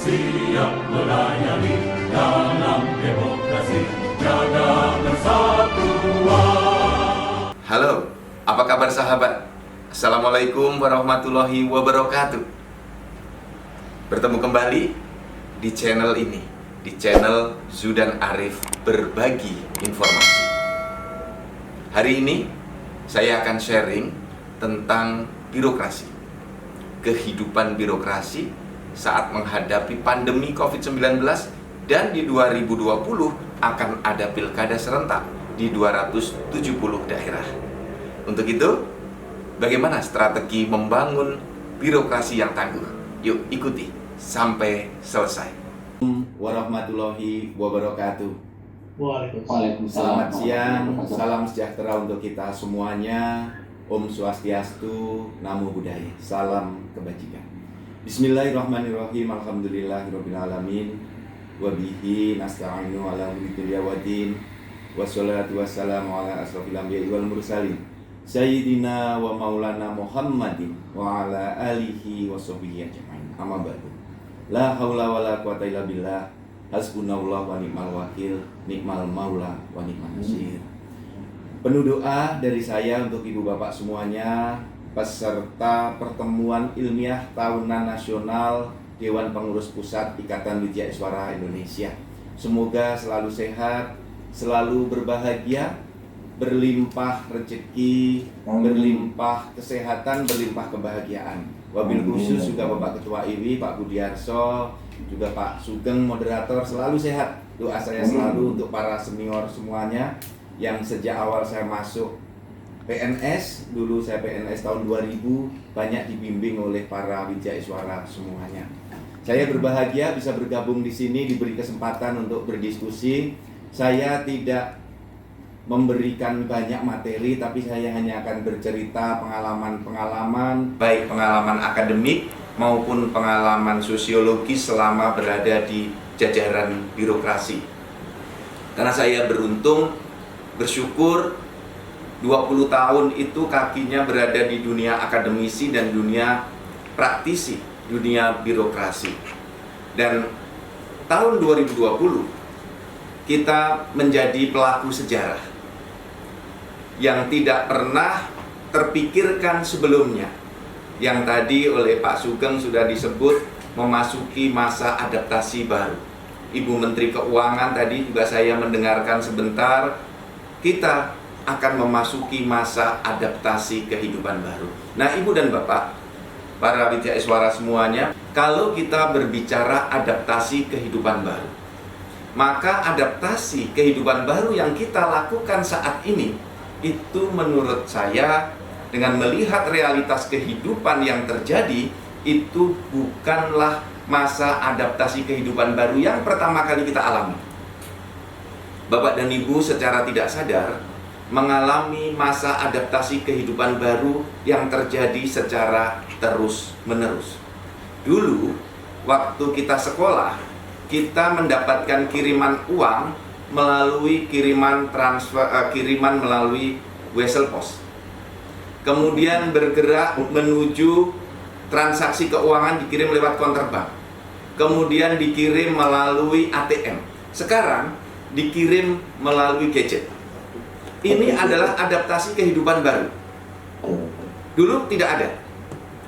siap melayani dalam demokrasi, jaga persatuan. Halo, apa kabar sahabat? Assalamualaikum warahmatullahi wabarakatuh. Bertemu kembali di channel ini, di channel Zudan Arif Berbagi Informasi. Hari ini saya akan sharing tentang birokrasi, kehidupan birokrasi saat menghadapi pandemi COVID-19, dan di 2020 akan ada pilkada serentak di 270 daerah. Untuk itu, bagaimana strategi membangun birokrasi yang tangguh? Yuk ikuti sampai selesai. Warahmatullahi wabarakatuh. Waalaikumsalam. Selamat siang, salam sejahtera untuk kita semuanya. Om Swastiastu, Namo Buddhaya, salam kebajikan. Bismillahirrahmanirrahim. Alhamdulillahirabbil alamin. Wa bihi nasta'inu ala umuri dunya waddin. Wassalatu wassalamu ala asrofil anbiya'i wal mursalin, Sayyidina wa maulana Muhammadin wa ala alihi wa sahbihi ajma'in. Amma ba'du. La haula wa la quwata illa billah. Hasbunallah wa ni'mal wakil, ni'mal maula wa ni'mal nasir. Penuh doa dari saya untuk ibu bapak semuanya, peserta pertemuan ilmiah tahunan nasional Dewan Pengurus Pusat Ikatan Widya Iswara Indonesia. Semoga selalu sehat, selalu berbahagia, berlimpah rezeki, berlimpah kesehatan, berlimpah kebahagiaan. Wabil khusus juga Bapak Ketua IWI, Pak Budiarso, juga Pak Sugeng moderator, selalu sehat. Doa saya selalu untuk para senior semuanya yang sejak awal saya masuk PNS, dulu saya PNS tahun 2000, banyak dibimbing oleh para Widya Iswara semuanya. Saya berbahagia bisa bergabung di sini, diberi kesempatan untuk berdiskusi. Saya tidak memberikan banyak materi, tapi saya hanya akan bercerita pengalaman-pengalaman, baik pengalaman akademik maupun pengalaman sosiologis selama berada di jajaran birokrasi. Karena saya beruntung, bersyukur 20 tahun itu kakinya berada di dunia akademisi dan dunia praktisi, dunia birokrasi. Dan tahun 2020 kita menjadi pelaku sejarah yang tidak pernah terpikirkan sebelumnya. Yang tadi oleh Pak Sugeng sudah disebut memasuki masa adaptasi baru. Ibu Menteri Keuangan tadi juga saya mendengarkan sebentar, kita akan memasuki masa adaptasi kehidupan baru. Nah, Ibu dan Bapak, para Widya Iswara semuanya, kalau kita berbicara adaptasi kehidupan baru, maka adaptasi kehidupan baru yang kita lakukan saat ini, itu menurut saya, dengan melihat realitas kehidupan yang terjadi, itu bukanlah masa adaptasi kehidupan baru yang pertama kali kita alami. Bapak dan Ibu secara tidak sadar mengalami masa adaptasi kehidupan baru yang terjadi secara terus-menerus. Dulu, waktu kita sekolah, kita mendapatkan kiriman uang melalui kiriman melalui wesel pos. Kemudian bergerak menuju transaksi keuangan dikirim lewat konter bank. Kemudian dikirim melalui ATM. Sekarang dikirim melalui gadget. Ini adalah adaptasi kehidupan baru. Dulu tidak ada.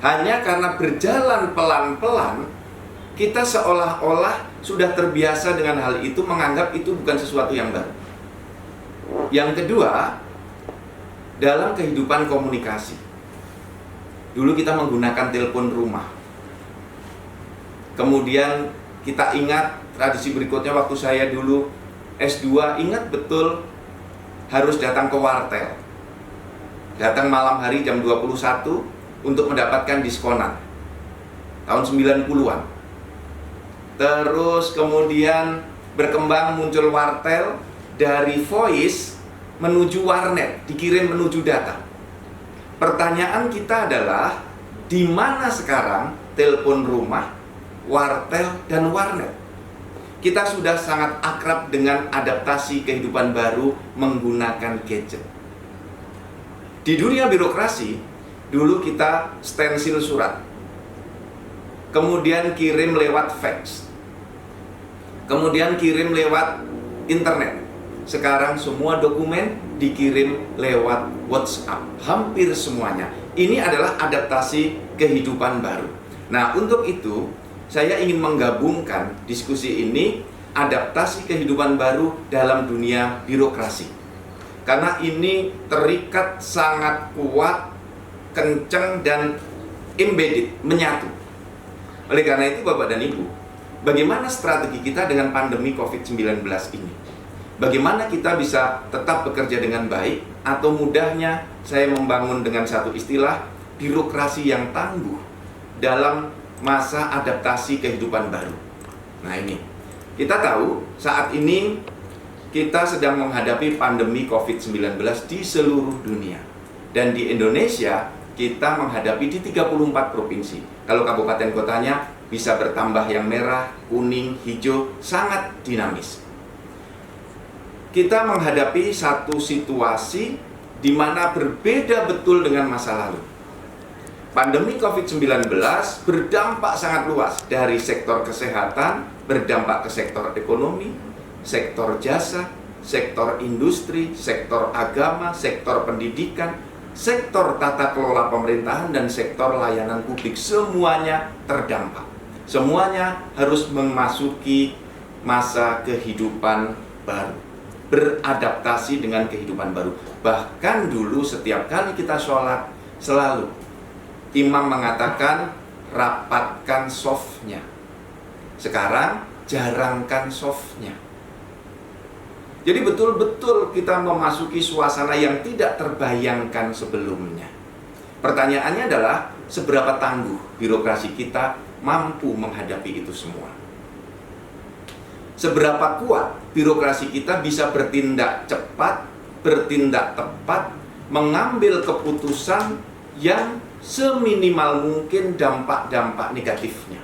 Hanya karena berjalan pelan-pelan, kita seolah-olah sudah terbiasa dengan hal itu, menganggap itu bukan sesuatu yang baru. Yang kedua, dalam kehidupan komunikasi. Dulu kita menggunakan telepon rumah. Kemudian kita ingat tradisi berikutnya waktu saya dulu S2, ingat betul harus datang ke wartel. Datang malam hari jam 21 untuk mendapatkan diskonan. Tahun 90-an. Terus kemudian berkembang muncul wartel, dari voice menuju warnet, dikirim menuju data. Pertanyaan kita adalah, di mana sekarang telepon rumah, wartel, dan warnet? Kita sudah sangat akrab dengan adaptasi kehidupan baru menggunakan gadget. Di dunia birokrasi, dulu kita stensil surat, kemudian kirim lewat fax. kemudian kirim lewat internet. Sekarang semua dokumen dikirim lewat WhatsApp, hampir semuanya. Ini adalah adaptasi kehidupan baru. Nah, untuk itu saya ingin menggabungkan diskusi ini, adaptasi kehidupan baru dalam dunia birokrasi. Karena ini terikat sangat kuat, kencang, dan embedded, menyatu. Oleh karena itu Bapak dan Ibu, bagaimana strategi kita dengan pandemi COVID-19 ini? Bagaimana kita bisa tetap bekerja dengan baik, atau mudahnya saya membangun dengan satu istilah, birokrasi yang tangguh dalam masa adaptasi kehidupan baru. Nah ini, kita tahu saat ini kita sedang menghadapi pandemi COVID-19 di seluruh dunia. Dan di Indonesia kita menghadapi di 34 provinsi. Kalau kabupaten kotanya bisa bertambah yang merah, kuning, hijau, sangat dinamis. Kita menghadapi satu situasi di mana berbeda betul dengan masa lalu. Pandemi COVID-19 berdampak sangat luas, dari sektor kesehatan, berdampak ke sektor ekonomi, sektor jasa, sektor industri, sektor agama, sektor pendidikan, sektor tata kelola pemerintahan, dan sektor layanan publik. Semuanya terdampak. Semuanya harus memasuki masa kehidupan baru, beradaptasi dengan kehidupan baru. Bahkan dulu setiap kali kita sholat, selalu imam mengatakan rapatkan softnya. Sekarang jarangkan softnya. Jadi betul-betul kita memasuki suasana yang tidak terbayangkan sebelumnya. Pertanyaannya adalah, seberapa tangguh birokrasi kita mampu menghadapi itu semua? Seberapa kuat birokrasi kita bisa bertindak cepat, bertindak tepat, mengambil keputusan yang seminimal mungkin dampak-dampak negatifnya.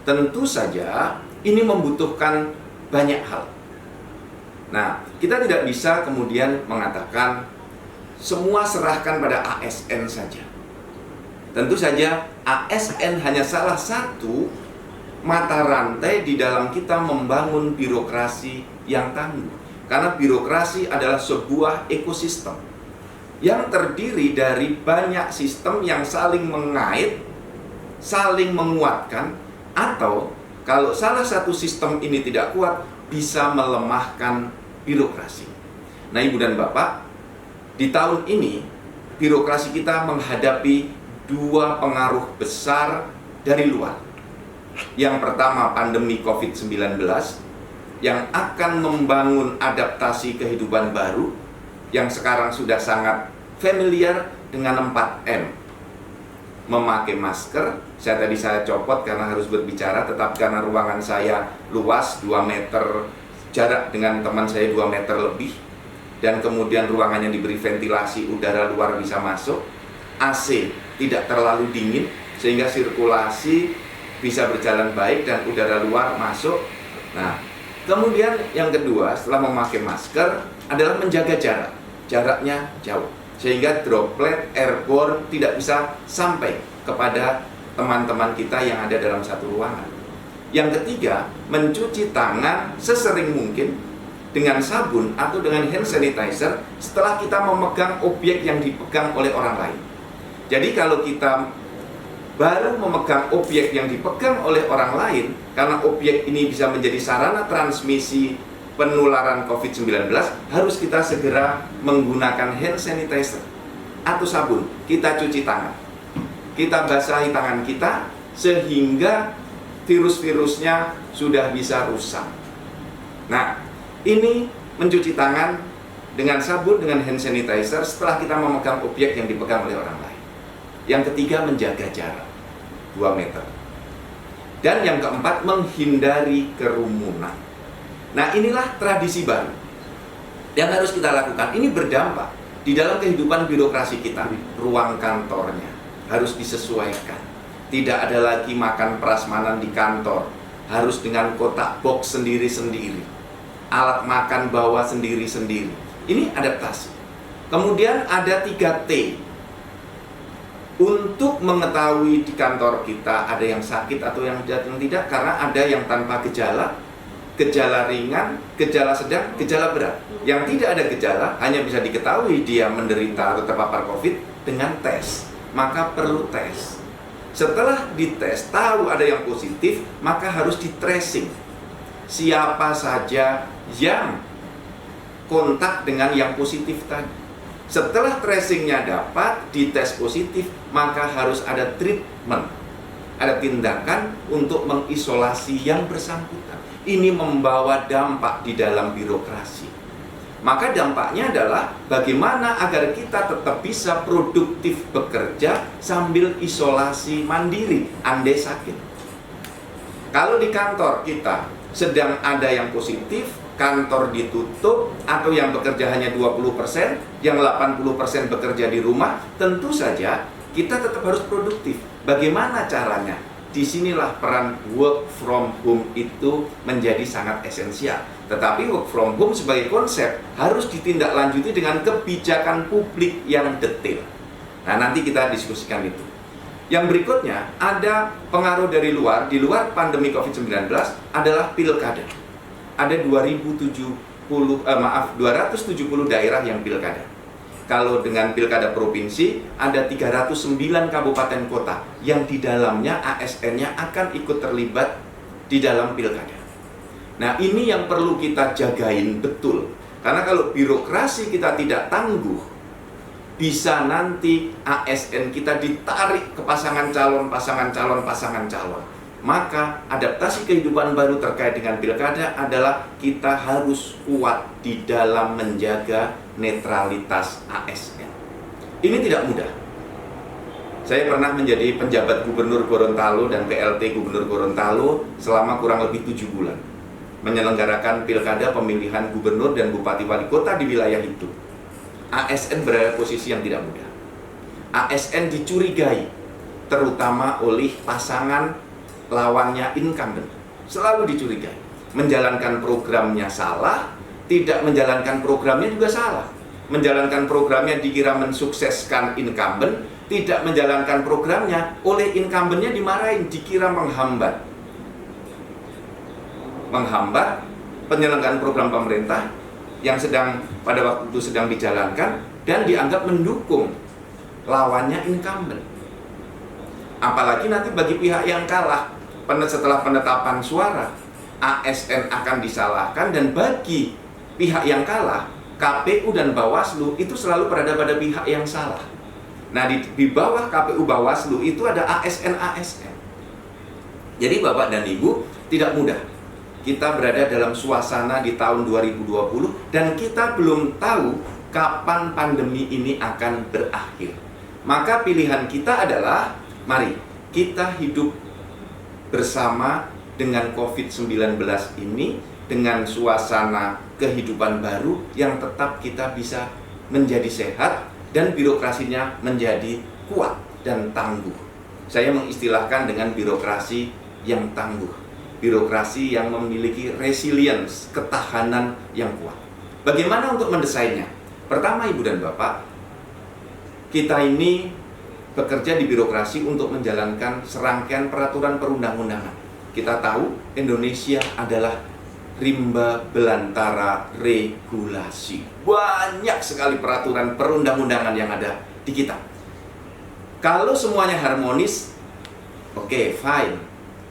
Tentu saja ini membutuhkan banyak hal. Nah, kita tidak bisa kemudian mengatakan semua serahkan pada ASN saja. Tentu saja ASN hanya salah satu mata rantai di dalam kita membangun birokrasi yang tangguh. Karena birokrasi adalah sebuah ekosistem yang terdiri dari banyak sistem yang saling mengait, saling menguatkan, atau kalau salah satu sistem ini tidak kuat, bisa melemahkan birokrasi. Nah, Ibu dan Bapak, di tahun ini birokrasi kita menghadapi dua pengaruh besar dari luar. Yang pertama, pandemi COVID-19 yang akan membangun adaptasi kehidupan baru yang sekarang sudah sangat familiar dengan 4M. Memakai masker, saya copot karena harus berbicara, tetap karena ruangan saya luas 2 meter, jarak dengan teman saya 2 meter lebih, dan kemudian ruangannya diberi ventilasi, udara luar bisa masuk, AC tidak terlalu dingin sehingga sirkulasi bisa berjalan baik dan udara luar masuk. Nah, kemudian yang kedua setelah memakai masker adalah menjaga jarak. Jaraknya jauh sehingga droplet airborne tidak bisa sampai kepada teman-teman kita yang ada dalam satu ruangan. Yang ketiga, mencuci tangan sesering mungkin dengan sabun atau dengan hand sanitizer setelah kita memegang objek yang dipegang oleh orang lain. Jadi kalau kita baru memegang objek yang dipegang oleh orang lain, karena objek ini bisa menjadi sarana transmisi penularan COVID-19, harus kita segera menggunakan hand sanitizer atau sabun. Kita cuci tangan, kita basahi tangan kita sehingga virus-virusnya sudah bisa rusak. Nah, ini mencuci tangan dengan sabun, dengan hand sanitizer setelah kita memegang objek yang dipegang oleh orang lain. Yang ketiga, menjaga jarak 2 meter. Dan yang keempat, menghindari kerumunan. Nah, inilah tradisi baru yang harus kita lakukan. Ini berdampak di dalam kehidupan birokrasi kita. Ruang kantornya harus disesuaikan. Tidak ada lagi makan prasmanan di kantor, harus dengan kotak box sendiri-sendiri, alat makan bawa sendiri-sendiri. Ini adaptasi. Kemudian ada 3T. Untuk mengetahui di kantor kita ada yang sakit atau yang tidak, karena ada yang tanpa gejala, gejala ringan, gejala sedang, gejala berat. Yang tidak ada gejala hanya bisa diketahui dia menderita atau terpapar COVID dengan tes. Maka perlu tes. Setelah dites, tahu ada yang positif, maka harus di tracing. Siapa saja yang kontak dengan yang positif tadi. Setelah tracingnya dapat, dites positif, maka harus ada treatment. Ada tindakan untuk mengisolasi yang bersangkutan. Ini membawa dampak di dalam birokrasi. Maka dampaknya adalah bagaimana agar kita tetap bisa produktif bekerja sambil isolasi mandiri, andai sakit. Kalau di kantor kita sedang ada yang positif, kantor ditutup, atau yang bekerja hanya 20%, yang 80% bekerja di rumah, tentu saja kita tetap harus produktif. Bagaimana caranya? Disinilah peran work from home itu menjadi sangat esensial. Tetapi work from home sebagai konsep harus ditindaklanjuti dengan kebijakan publik yang detail. Nah, nanti kita diskusikan itu. Yang berikutnya, ada pengaruh dari luar, di luar pandemi COVID-19 adalah pilkada. Ada 270 daerah yang pilkada. Kalau dengan pilkada provinsi, ada 309 kabupaten kota yang di dalamnya ASN-nya akan ikut terlibat di dalam pilkada. Nah, ini yang perlu kita jagain betul. Karena kalau birokrasi kita tidak tangguh, bisa nanti ASN kita ditarik ke pasangan calon. Maka adaptasi kehidupan baru terkait dengan pilkada adalah kita harus kuat di dalam menjaga netralitas ASN. Ini tidak mudah. Saya pernah menjadi penjabat Gubernur Gorontalo dan PLT Gubernur Gorontalo selama kurang lebih 7 bulan. Menyelenggarakan pilkada pemilihan gubernur dan bupati wali kota di wilayah itu. ASN berada posisi yang tidak mudah. ASN dicurigai, terutama oleh pasangan lawannya incumbent. Selalu dicurigai. Menjalankan programnya salah, tidak menjalankan programnya juga salah. Menjalankan programnya dikira mensukseskan incumbent, tidak menjalankan programnya oleh incumbentnya dimarahin, dikira menghambat penyelenggaraan program pemerintah yang pada waktu itu sedang dijalankan dan dianggap mendukung lawannya incumbent. Apalagi nanti bagi pihak yang kalah setelah penetapan suara, ASN akan disalahkan, dan bagi pihak yang kalah, KPU dan Bawaslu itu selalu berada pada pihak yang salah. Nah, di bawah KPU Bawaslu itu ada ASN. Jadi Bapak dan Ibu, tidak mudah. Kita berada dalam suasana di tahun 2020 dan kita belum tahu kapan pandemi ini akan berakhir. Maka pilihan kita adalah, mari kita hidup bersama dengan COVID-19 ini, dengan suasana kehidupan baru yang tetap kita bisa menjadi sehat dan birokrasinya menjadi kuat dan tangguh. Saya mengistilahkan dengan birokrasi yang tangguh, birokrasi yang memiliki resilience, ketahanan yang kuat. Bagaimana untuk mendesainnya? Pertama, Ibu dan Bapak, kita ini bekerja di birokrasi untuk menjalankan serangkaian peraturan perundang-undangan. Kita tahu Indonesia adalah rimba belantara regulasi. Banyak sekali peraturan perundang-undangan yang ada di kita. Kalau semuanya harmonis, oke, fine.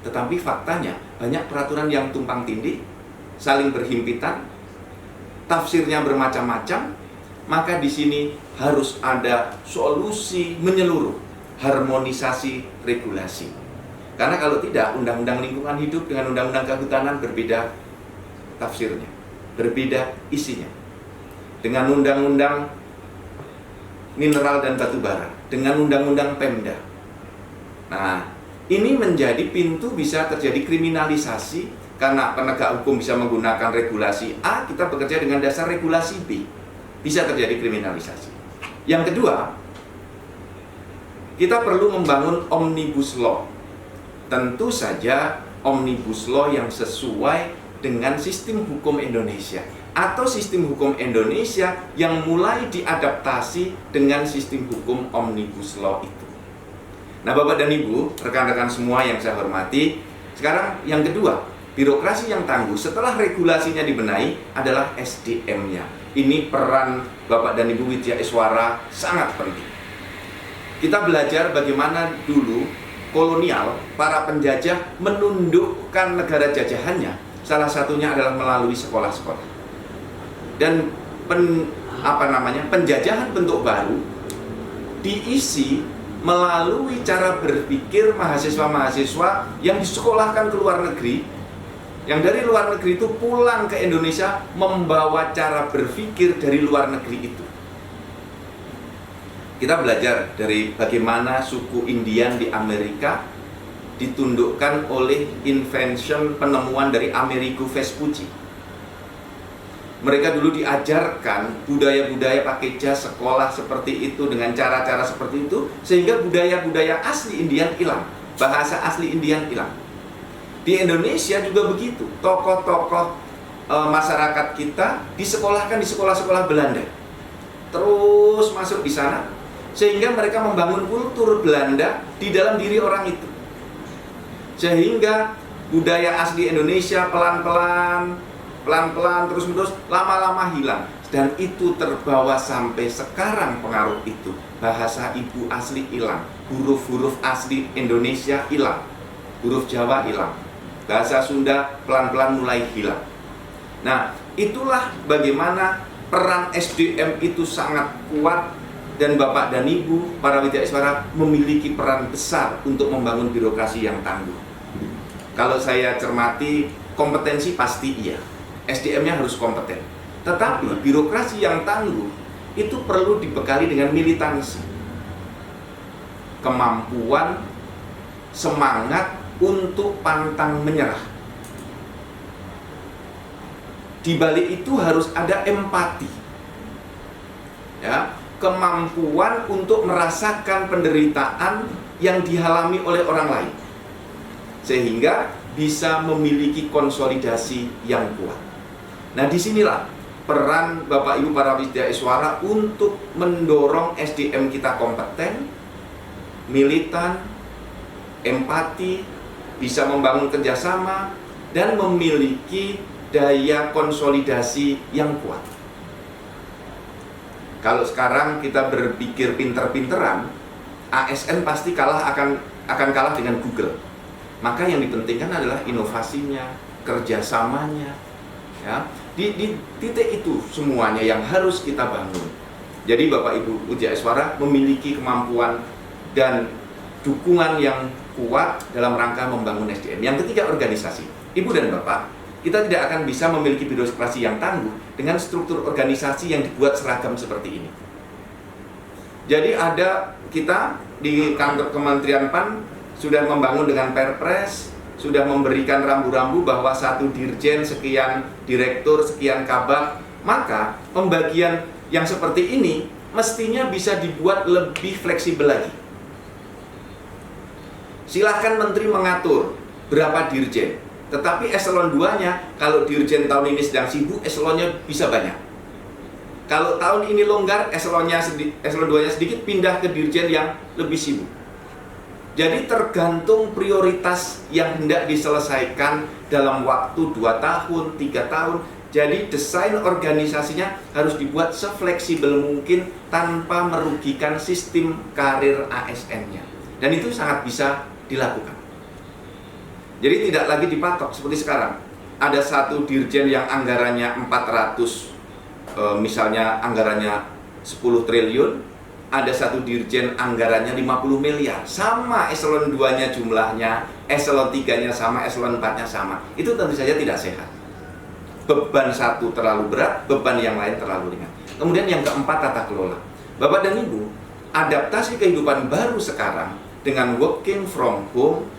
Tetapi faktanya banyak peraturan yang tumpang tindih, saling berhimpitan, tafsirnya bermacam-macam. Maka di sini harus ada solusi menyeluruh, harmonisasi regulasi. Karena kalau tidak, undang-undang lingkungan hidup dengan undang-undang kehutanan berbeda tafsirnya, berbeda isinya. Dengan undang-undang mineral dan batu bara, dengan undang-undang Pemda. Nah, ini menjadi pintu bisa terjadi kriminalisasi karena penegak hukum bisa menggunakan regulasi A, kita bekerja dengan dasar regulasi B. Bisa terjadi kriminalisasi. Yang kedua, kita perlu membangun omnibus law. Tentu saja omnibus law yang sesuai dengan sistem hukum Indonesia, atau sistem hukum Indonesia yang mulai diadaptasi dengan sistem hukum omnibus law itu. Nah, Bapak dan Ibu, rekan-rekan semua yang saya hormati, sekarang yang kedua, birokrasi yang tangguh setelah regulasinya dibenahi adalah SDM-nya. Ini peran Bapak dan Ibu Widya Iswara sangat penting. Kita belajar bagaimana dulu kolonial, para penjajah menundukkan negara jajahannya. Salah satunya adalah melalui sekolah-sekolah. Dan penjajahan bentuk baru diisi melalui cara berpikir mahasiswa-mahasiswa yang disekolahkan ke luar negeri, yang dari luar negeri itu pulang ke Indonesia membawa cara berpikir dari luar negeri itu. Kita belajar dari bagaimana suku Indian di Amerika ditundukkan oleh penemuan dari Amerigo Vespucci. Mereka dulu diajarkan budaya-budaya pakai jas, sekolah seperti itu dengan cara-cara seperti itu, sehingga budaya-budaya asli Indian hilang, bahasa asli Indian hilang. Di Indonesia juga begitu. Tokoh-tokoh masyarakat kita disekolahkan di sekolah-sekolah Belanda, terus masuk di sana, sehingga mereka membangun kultur Belanda di dalam diri orang itu, sehingga budaya asli Indonesia pelan-pelan terus-menerus lama-lama hilang, dan itu terbawa sampai sekarang. Pengaruh itu, bahasa ibu asli hilang, huruf-huruf asli Indonesia hilang, huruf Jawa hilang, bahasa Sunda pelan-pelan mulai hilang. Nah, itulah bagaimana peran SDM itu sangat kuat, dan Bapak dan Ibu para Widya Iswara memiliki peran besar untuk membangun birokrasi yang tangguh. Kalau saya cermati, kompetensi pasti iya, SDM-nya harus kompeten. Tetapi birokrasi yang tangguh itu perlu dibekali dengan militansi, kemampuan, semangat untuk pantang menyerah. Di balik itu harus ada empati, ya, kemampuan untuk merasakan penderitaan yang dialami oleh orang lain, sehingga bisa memiliki konsolidasi yang kuat. Nah, disinilah peran Bapak Ibu para Widya Iswara untuk mendorong SDM kita kompeten, militan, empati, bisa membangun kerjasama, dan memiliki daya konsolidasi yang kuat. Kalau sekarang kita berpikir pinter-pinteran, ASN pasti akan kalah dengan Google. Maka yang dipentingkan adalah inovasinya, kerjasamanya, ya. Di titik itu semuanya yang harus kita bangun. Jadi Bapak Ibu Widya Iswara memiliki kemampuan dan dukungan yang kuat dalam rangka membangun SDM. Yang ketiga, organisasi. Ibu dan Bapak, kita tidak akan bisa memiliki birokrasi yang tangguh dengan struktur organisasi yang dibuat seragam seperti ini. Jadi kita di kantor Kementerian PAN sudah membangun dengan Perpres, sudah memberikan rambu-rambu bahwa satu dirjen sekian, direktur sekian kabak. Maka pembagian yang seperti ini mestinya bisa dibuat lebih fleksibel lagi. Silahkan menteri mengatur berapa dirjen, tetapi eselon 2-nya, kalau dirjen tahun ini sedang sibuk, eselonnya bisa banyak. Kalau tahun ini longgar, eselon 2-nya sedikit, pindah ke dirjen yang lebih sibuk. Jadi tergantung prioritas yang hendak diselesaikan dalam waktu 2 tahun, 3 tahun. Jadi desain organisasinya harus dibuat sefleksibel mungkin tanpa merugikan sistem karir ASN-nya. Dan itu sangat bisa dilakukan. Jadi tidak lagi dipatok seperti sekarang. Ada satu dirjen yang anggarannya 400, misalnya anggarannya 10 triliun. Ada satu dirjen anggarannya 50 miliar. Sama eselon 2-nya jumlahnya, eselon 3-nya sama, eselon 4-nya sama. Itu tentu saja tidak sehat. Beban satu terlalu berat, beban yang lain terlalu ringan. Kemudian yang keempat, tata kelola. Bapak dan Ibu, adaptasi kehidupan baru sekarang dengan working from home,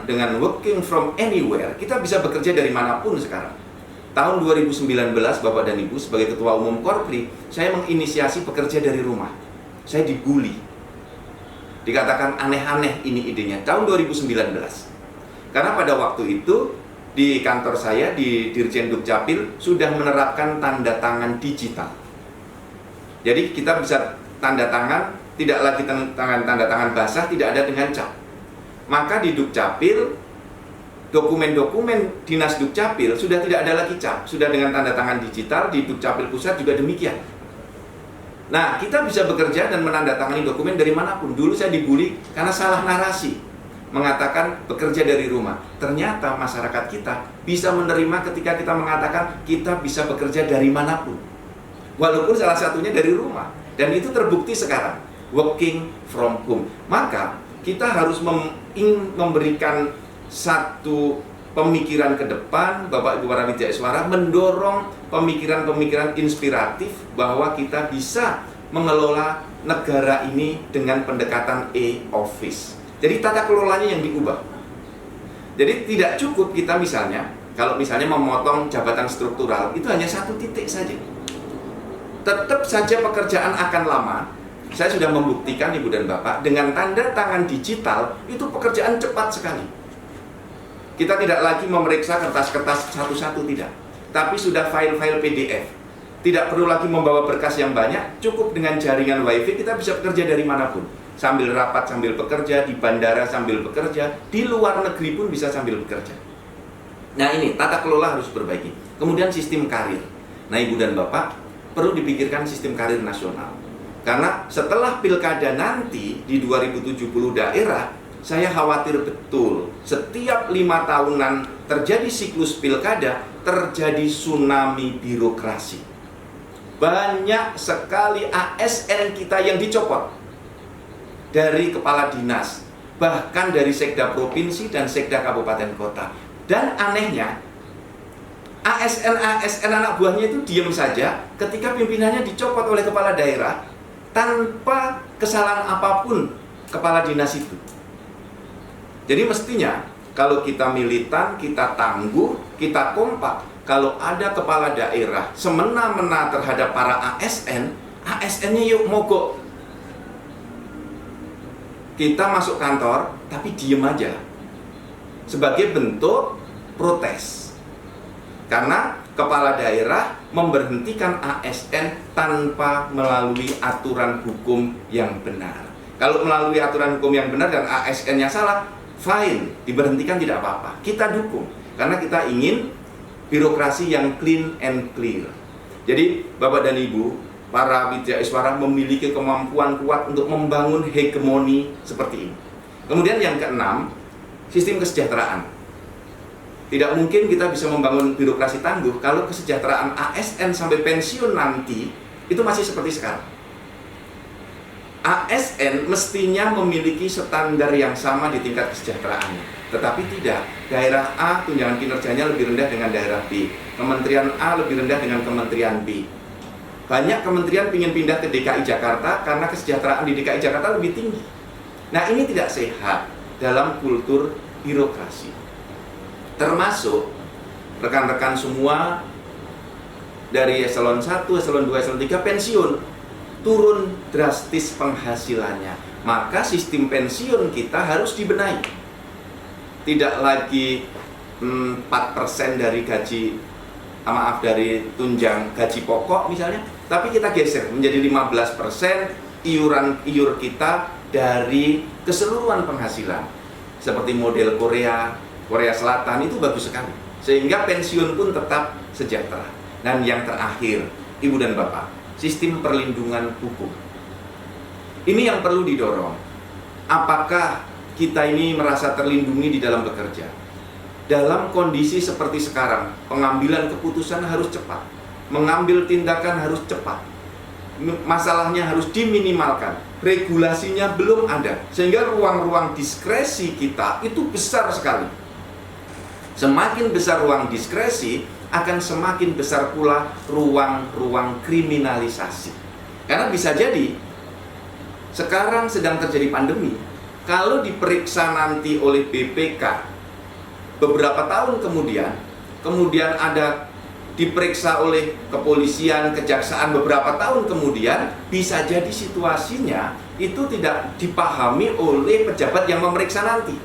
dengan working from anywhere, kita bisa bekerja dari manapun sekarang. Tahun 2019, Bapak dan Ibu, sebagai Ketua Umum Korpri, saya menginisiasi bekerja dari rumah. Saya dibully, dikatakan aneh-aneh ini idenya, tahun 2019. Karena pada waktu itu, di kantor saya, di Dirjen Dukcapil, sudah menerapkan tanda tangan digital. Jadi kita bisa tanda tangan, tidak lagi tanda tangan basah, tidak ada dengan cap. Maka di Dukcapil dokumen-dokumen Dinas Dukcapil sudah tidak ada lagi cap, sudah dengan tanda tangan digital. Di Dukcapil Pusat juga demikian. Nah, kita bisa bekerja dan menandatangani dokumen dari manapun. Dulu saya dibully karena salah narasi, mengatakan bekerja dari rumah. Ternyata masyarakat kita bisa menerima ketika kita mengatakan kita bisa bekerja dari manapun, walaupun salah satunya dari rumah. Dan itu terbukti sekarang, working from home. Maka kita harus memberikan satu pemikiran ke depan. Bapak Ibu para Widya Iswara mendorong pemikiran-pemikiran inspiratif bahwa kita bisa mengelola negara ini dengan pendekatan e-office. Jadi tata kelolanya yang diubah. Jadi tidak cukup kita misalnya, kalau misalnya memotong jabatan struktural, itu hanya satu titik saja. Tetap saja pekerjaan akan lama. Saya sudah membuktikan Ibu dan Bapak, dengan tanda tangan digital, itu pekerjaan cepat sekali. Kita tidak lagi memeriksa kertas-kertas satu-satu, tidak. Tapi sudah file-file PDF. Tidak perlu lagi membawa berkas yang banyak, cukup dengan jaringan WiFi kita bisa bekerja dari manapun. Sambil rapat sambil bekerja, di bandara sambil bekerja, di luar negeri pun bisa sambil bekerja. Nah ini, tata kelola harus diperbaiki. Kemudian sistem karir. Nah Ibu dan Bapak, perlu dipikirkan sistem karir nasional. Karena setelah pilkada nanti di 2070 daerah, saya khawatir betul setiap 5 tahunan terjadi siklus pilkada, terjadi tsunami birokrasi. Banyak sekali ASN kita yang dicopot dari kepala dinas, bahkan dari sekda provinsi dan sekda kabupaten kota. Dan anehnya, ASN anak buahnya itu diam saja ketika pimpinannya dicopot oleh kepala daerah tanpa kesalahan apapun kepala dinas itu. Jadi mestinya kalau kita militan, kita tangguh, kita kompak, kalau ada kepala daerah semena-mena terhadap para ASN, ASN-nya yuk mogok. Kita masuk kantor, tapi diem aja. Sebagai bentuk protes. Karena kepala daerah memberhentikan ASN tanpa melalui aturan hukum yang benar. Kalau melalui aturan hukum yang benar dan ASN-nya salah, fine, diberhentikan tidak apa-apa. Kita dukung, karena kita ingin birokrasi yang clean and clear. Jadi Bapak dan Ibu, para Widya Iswara memiliki kemampuan kuat untuk membangun hegemoni seperti ini. Kemudian yang keenam, sistem kesejahteraan. Tidak mungkin kita bisa membangun birokrasi tangguh kalau kesejahteraan ASN sampai pensiun nanti itu masih seperti sekarang. ASN mestinya memiliki standar yang sama di tingkat kesejahteraannya. Tetapi tidak, daerah A tunjangan kinerjanya lebih rendah dengan daerah B, kementerian A lebih rendah dengan kementerian B. Banyak kementerian ingin pindah ke DKI Jakarta karena kesejahteraan di DKI Jakarta lebih tinggi. Nah ini tidak sehat dalam kultur birokrasi. Termasuk rekan-rekan semua dari eselon 1, eselon 2, eselon 3 pensiun, turun drastis penghasilannya. Maka sistem pensiun kita harus dibenahi. Tidak lagi 4% dari gaji, dari tunjang gaji pokok misalnya, tapi kita geser menjadi 15% iur kita dari keseluruhan penghasilan. Seperti model Korea Selatan itu bagus sekali. Sehingga pensiun pun tetap sejahtera. Dan yang terakhir, Ibu dan Bapak, sistem perlindungan hukum. Ini yang perlu didorong. Apakah kita ini merasa terlindungi di dalam bekerja? Dalam kondisi seperti sekarang, pengambilan keputusan harus cepat. Mengambil tindakan harus cepat. Masalahnya harus diminimalkan. Regulasinya belum ada. Sehingga ruang-ruang diskresi kita itu besar sekali. Semakin besar ruang diskresi, akan semakin besar pula ruang-ruang kriminalisasi. Karena bisa jadi, sekarang sedang terjadi pandemi. Kalau diperiksa nanti oleh BPK, beberapa tahun kemudian ada diperiksa oleh kepolisian, kejaksaan beberapa tahun kemudian, bisa jadi situasinya itu tidak dipahami oleh pejabat yang memeriksa nanti.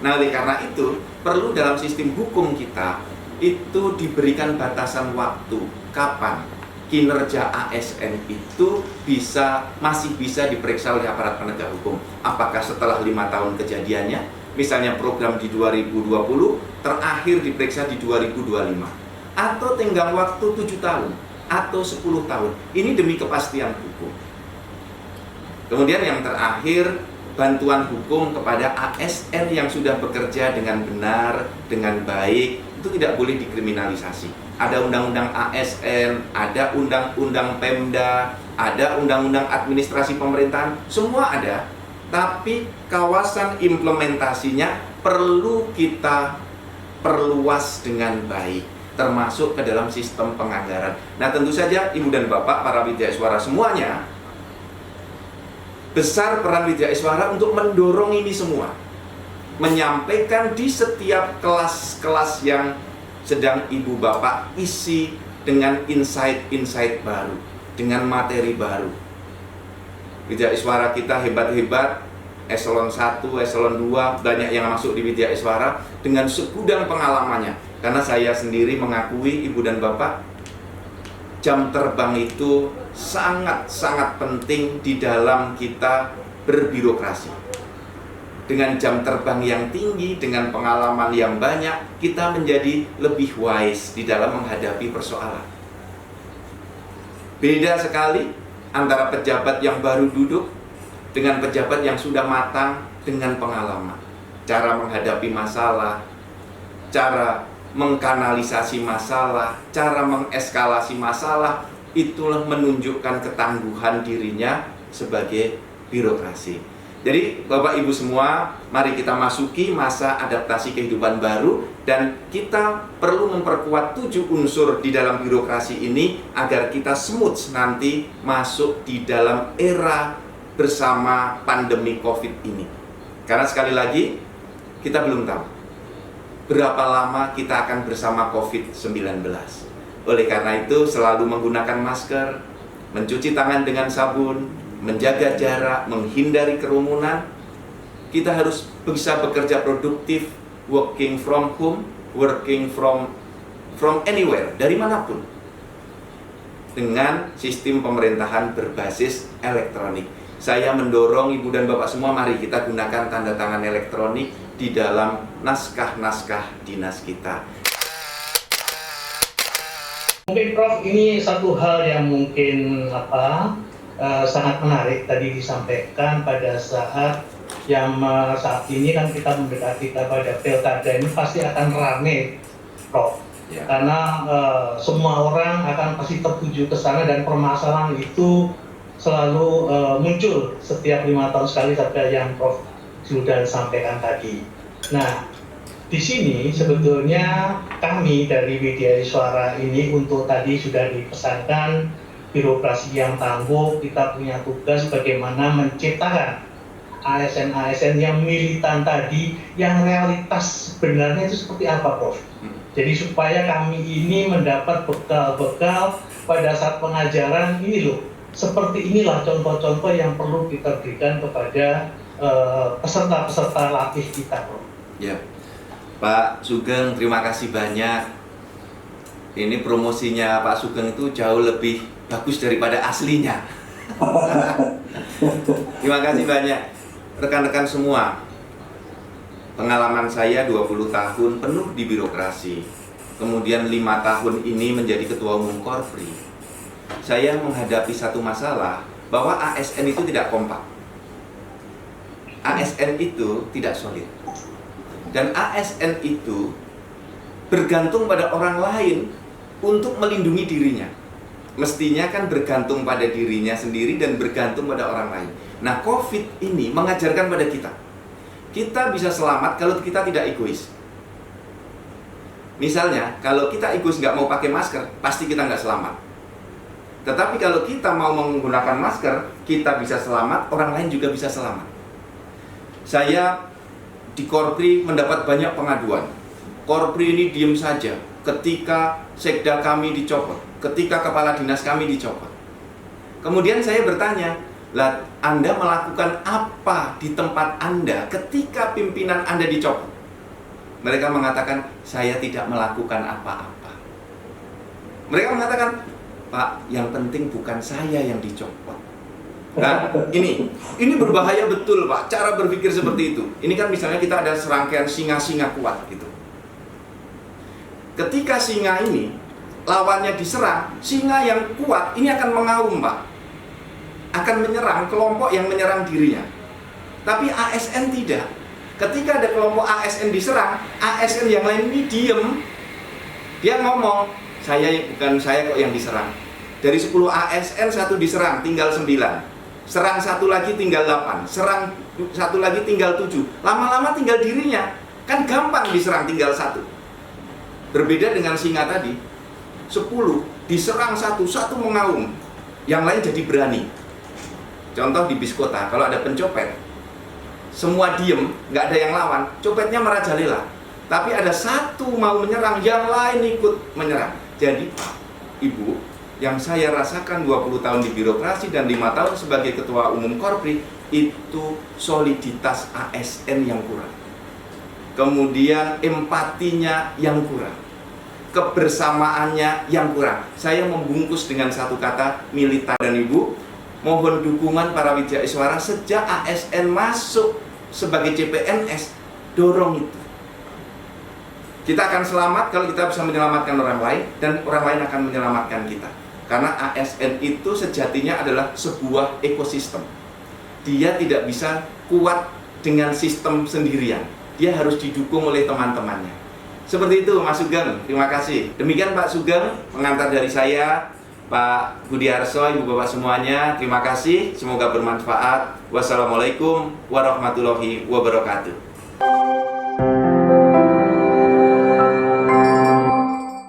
Nah, oleh karena itu, perlu dalam sistem hukum kita itu diberikan batasan waktu kapan kinerja ASN itu masih bisa diperiksa oleh aparat penegak hukum. Apakah setelah 5 tahun kejadiannya? misalnya program di 2020, terakhir diperiksa di 2025. Atau tenggang waktu 7 tahun, atau 10 tahun. Ini demi kepastian hukum. Kemudian yang terakhir, bantuan hukum kepada ASN yang sudah bekerja dengan benar, dengan baik, itu tidak boleh dikriminalisasi. Ada undang-undang ASN, ada undang-undang Pemda, ada undang-undang administrasi pemerintahan, semua ada. Tapi kawasan implementasinya perlu kita perluas dengan baik, termasuk ke dalam sistem penganggaran. Nah, tentu saja Ibu dan Bapak, para Widyaswara semuanya, besar peran Widyaswara untuk mendorong ini semua, menyampaikan di setiap kelas-kelas yang sedang Ibu Bapak isi dengan insight-insight baru, dengan materi baru. Widyaswara kita hebat-hebat, eselon 1, eselon 2, banyak yang masuk di Widyaswara dengan segudang pengalamannya. Karena saya sendiri mengakui, Ibu dan Bapak, jam terbang itu sangat-sangat penting di dalam kita berbirokrasi. Dengan jam terbang yang tinggi, dengan pengalaman yang banyak, kita menjadi lebih wise di dalam menghadapi persoalan. Beda sekali antara pejabat yang baru duduk dengan pejabat yang sudah matang dengan pengalaman. Cara menghadapi masalah, cara mengkanalisasi masalah, cara mengeskalasi masalah, itulah menunjukkan ketangguhan dirinya sebagai birokrasi. Jadi Bapak Ibu semua, mari kita masuki masa adaptasi kehidupan baru, dan kita perlu memperkuat 7 unsur di dalam birokrasi ini agar kita smooth nanti masuk di dalam era bersama pandemi COVID ini. Karena sekali lagi, kita belum tahu berapa lama kita akan bersama COVID-19. Oleh karena itu, selalu menggunakan masker, mencuci tangan dengan sabun, menjaga jarak, menghindari kerumunan. Kita harus bisa bekerja produktif, working from home, working from anywhere, dari manapun, dengan sistem pemerintahan berbasis elektronik. Saya mendorong Ibu dan Bapak semua, mari kita gunakan tanda tangan elektronik di dalam naskah-naskah dinas kita. Mungkin Prof, ini satu hal yang mungkin sangat menarik tadi disampaikan pada saat ini kan kita mendekati pada pilkada, ini pasti akan ramai, Prof. Ya. Karena semua orang akan pasti tertuju ke sana, dan permasalahan itu selalu muncul setiap 5 tahun sekali, seperti yang Prof sudah sampaikan tadi. Nah, di sini sebetulnya kami dari Widyaswara ini untuk tadi sudah dipesankan birokrasi yang tangguh, kita punya tugas bagaimana menciptakan ASN-ASN yang militan tadi, yang realitas sebenarnya itu seperti apa, Prof? Jadi supaya kami ini mendapat bekal-bekal pada saat pengajaran ini loh. Seperti inilah contoh-contoh yang perlu kita berikan kepada peserta-peserta latih kita, Prof. Ya, Pak Sugeng, terima kasih banyak. Ini promosinya Pak Sugeng itu jauh lebih bagus daripada aslinya. Terima kasih banyak. Rekan-rekan semua, pengalaman saya 20 tahun penuh di birokrasi. Kemudian 5 tahun ini menjadi Ketua Umum Korpri. Saya menghadapi satu masalah, bahwa ASN itu tidak kompak. ASN itu tidak solid. Dan ASN itu bergantung pada orang lain untuk melindungi dirinya. Mestinya kan bergantung pada dirinya sendiri dan bergantung pada orang lain. Nah, COVID ini mengajarkan pada kita, kita bisa selamat kalau kita tidak egois. Misalnya, kalau kita egois nggak mau pakai masker, pasti kita nggak selamat. Tetapi kalau kita mau menggunakan masker, kita bisa selamat, orang lain juga bisa selamat. Saya di Korpri mendapat banyak pengaduan. Korpri ini diem saja ketika sekda kami dicopot, ketika kepala dinas kami dicopot. Kemudian saya bertanya, lah Anda melakukan apa di tempat Anda ketika pimpinan Anda dicopot? Mereka mengatakan, saya tidak melakukan apa-apa. Mereka mengatakan, Pak, yang penting bukan saya yang dicopot, Nah, ini berbahaya betul Pak, cara berpikir seperti itu. Ini kan misalnya kita ada serangkaian singa-singa kuat gitu. Ketika singa ini lawannya diserang, singa yang kuat ini akan mengaum Pak, akan menyerang kelompok yang menyerang dirinya. Tapi ASN tidak. Ketika ada kelompok ASN diserang, ASN yang lain ini diem. Dia ngomong, bukan saya kok yang diserang. Dari 10 ASN 1 diserang, tinggal 9. Serang 1 lagi tinggal 8. Serang 1 lagi tinggal 7. Lama-lama tinggal dirinya. Kan gampang diserang tinggal 1. Berbeda dengan singa tadi. 10 diserang 1 mengaum. Yang lain jadi berani. Contoh di bis kota, kalau ada pencopet, semua diem, nggak ada yang lawan, copetnya merajalela. Tapi ada 1 mau menyerang, yang lain ikut menyerang. Jadi Pak, Ibu, yang saya rasakan 20 tahun di birokrasi dan 5 tahun sebagai ketua umum Korpri, itu soliditas ASN yang kurang. Kemudian empatinya yang kurang. Kebersamaannya yang kurang. Saya membungkus dengan 1 kata, militan. Dan Ibu, mohon dukungan para wijaiswara sejak ASN masuk sebagai CPNS, dorong itu. Kita akan selamat kalau kita bisa menyelamatkan orang lain, dan orang lain akan menyelamatkan kita. Karena ASN itu sejatinya adalah sebuah ekosistem. Dia tidak bisa kuat dengan sistem sendirian. Dia harus didukung oleh teman-temannya. Seperti itu Mas Sugeng, terima kasih. Demikian Pak Sugeng, pengantar dari saya, Pak Budiarso, Ibu Bapak semuanya, terima kasih. Semoga bermanfaat. Wassalamualaikum warahmatullahi wabarakatuh.